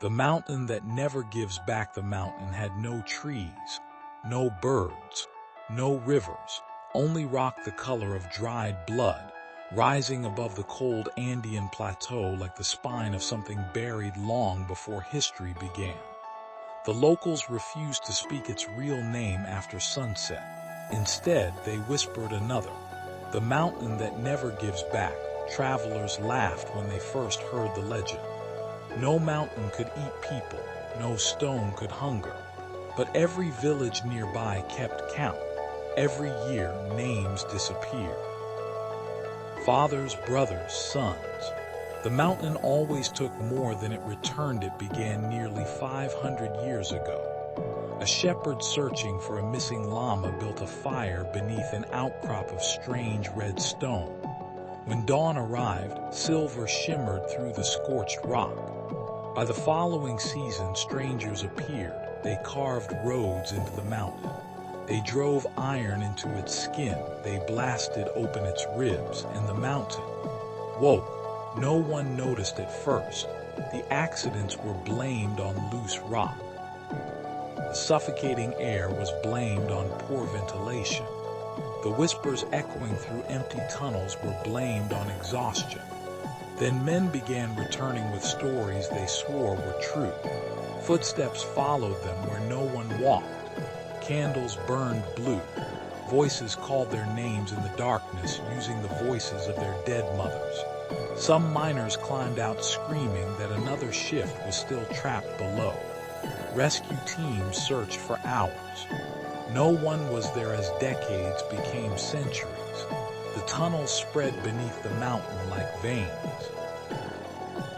The mountain that never gives back the mountain had no trees, no birds, no rivers, only rock the color of dried blood, rising above the cold Andean plateau like the spine of something buried long before history began. The locals refused to speak its real name after sunset. Instead, they whispered another, the mountain that never gives back. Travelers laughed when they first heard the legend. No mountain could eat people, no stone could hunger. But every village nearby kept count. Every year, names disappeared. Fathers, brothers, sons. The mountain always took more than it returned. It began nearly 500 years ago. A shepherd searching for a missing llama built a fire beneath an outcrop of strange red stone. When dawn arrived, silver shimmered through the scorched rock. By the following season, strangers appeared. They carved roads into the mountain. They drove iron into its skin. They blasted open its ribs, and the mountain woke. No one noticed at first. The accidents were blamed on loose rock. The suffocating air was blamed on poor ventilation. The whispers echoing through empty tunnels were blamed on exhaustion. Then men began returning with stories they swore were true. Footsteps followed them where no one walked. Candles burned blue. Voices called their names in the darkness using the voices of their dead mothers. Some miners climbed out screaming that another shift was still trapped below. Rescue teams searched for hours. No one was there as decades became centuries. The tunnels spread beneath the mountain like veins.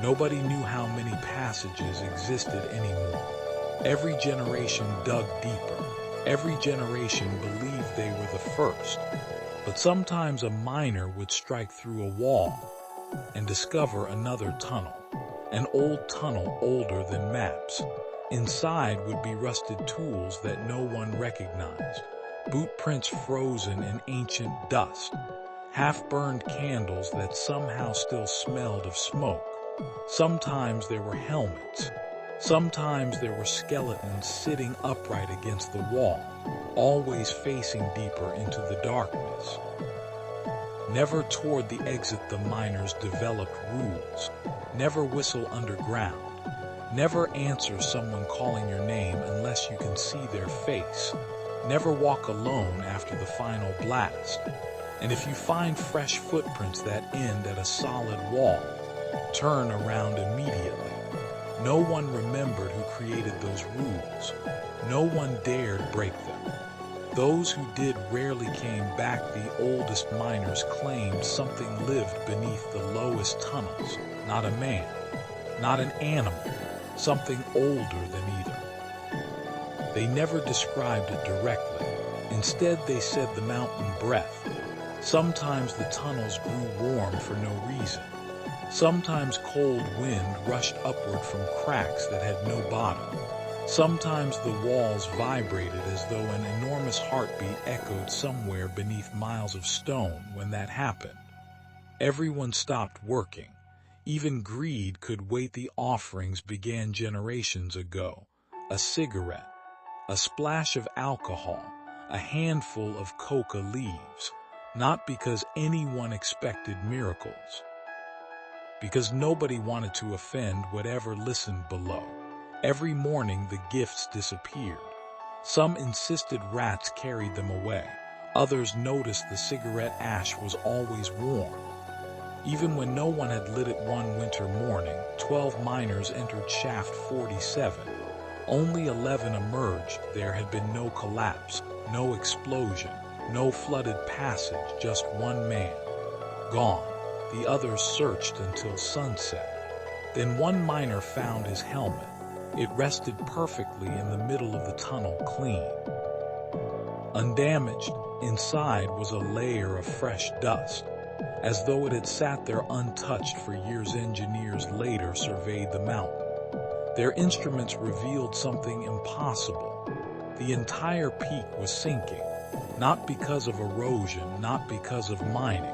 Nobody knew how many passages existed anymore. Every generation dug deeper. Every generation believed they were the first. But sometimes a miner would strike through a wall and discover another tunnel, an old tunnel older than maps. Inside would be rusted tools that no one recognized, boot prints frozen in ancient dust, half-burned candles that somehow still smelled of smoke. Sometimes there were helmets. Sometimes there were skeletons sitting upright against the wall, always facing deeper into the darkness. Never toward the exit the miners developed rules. Never whistle underground. Never answer someone calling your name unless you can see their face. Never walk alone after the final blast. And if you find fresh footprints that end at a solid wall, turn around immediately. No one remembered who created those rules. No one dared break them. Those who did rarely came back. The oldest miners claimed something lived beneath the lowest tunnels. Not a man, not an animal, something older than either. They never described it directly. Instead, they said the mountain breath. Sometimes the tunnels grew warm for no reason. Sometimes cold wind rushed upward from cracks that had no bottom. Sometimes the walls vibrated as though an enormous heartbeat echoed somewhere beneath miles of stone. When that happened, everyone stopped working. Even greed could wait. The offerings began generations ago. A cigarette, a splash of alcohol, a handful of coca leaves. Not because anyone expected miracles. Because nobody wanted to offend whatever listened below. Every morning the gifts disappeared. Some insisted rats carried them away. Others noticed the cigarette ash was always warm. Even when no one had lit it one winter morning, 12 miners entered shaft 47. Only 11 emerged. There had been no collapse, no explosion, no flooded passage, just one man. Gone. The others searched until sunset. Then one miner found his helmet. It rested perfectly in the middle of the tunnel, clean. Undamaged, inside was a layer of fresh dust. As though it had sat there untouched for years. Engineers later surveyed the mountain. Their instruments revealed something impossible. The entire peak was sinking, not because of erosion, not because of mining,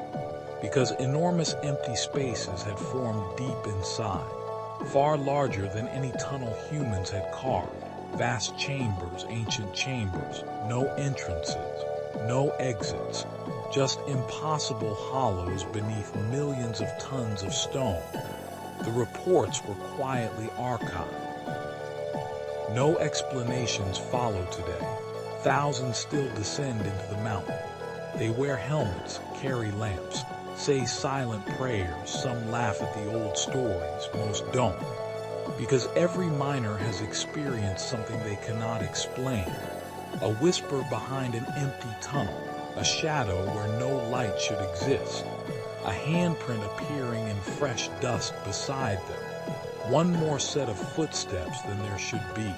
because enormous empty spaces had formed deep inside. far larger than any tunnel humans had carved. Vast chambers, ancient chambers, no entrances, no exits, just impossible hollows beneath millions of tons of stone. The reports were quietly archived. No explanations follow today. Thousands still descend into the mountain. They wear helmets, carry lamps, say silent prayers. Some laugh at the old stories, most don't. Because every miner has experienced something they cannot explain. A whisper behind an empty tunnel, a shadow where no light should exist, a handprint appearing in fresh dust beside them. One more set of footsteps than there should be.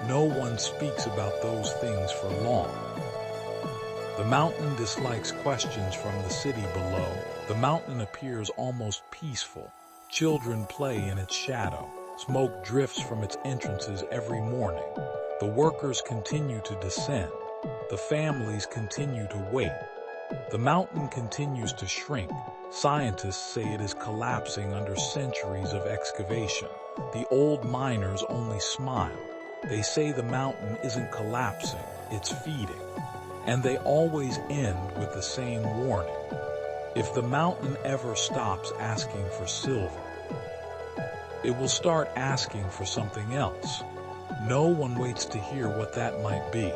No one speaks about those things for long. The mountain dislikes questions from the city below. The mountain appears almost peaceful. Children play in its shadow. Smoke drifts from its entrances every morning. The workers continue to descend. The families continue to wait. The mountain continues to shrink. Scientists say it is collapsing under centuries of excavation. The old miners only smile. They say the mountain isn't collapsing, it's feeding. And they always end with the same warning. If the mountain ever stops asking for silver, it will start asking for something else. No one waits to hear what that might be.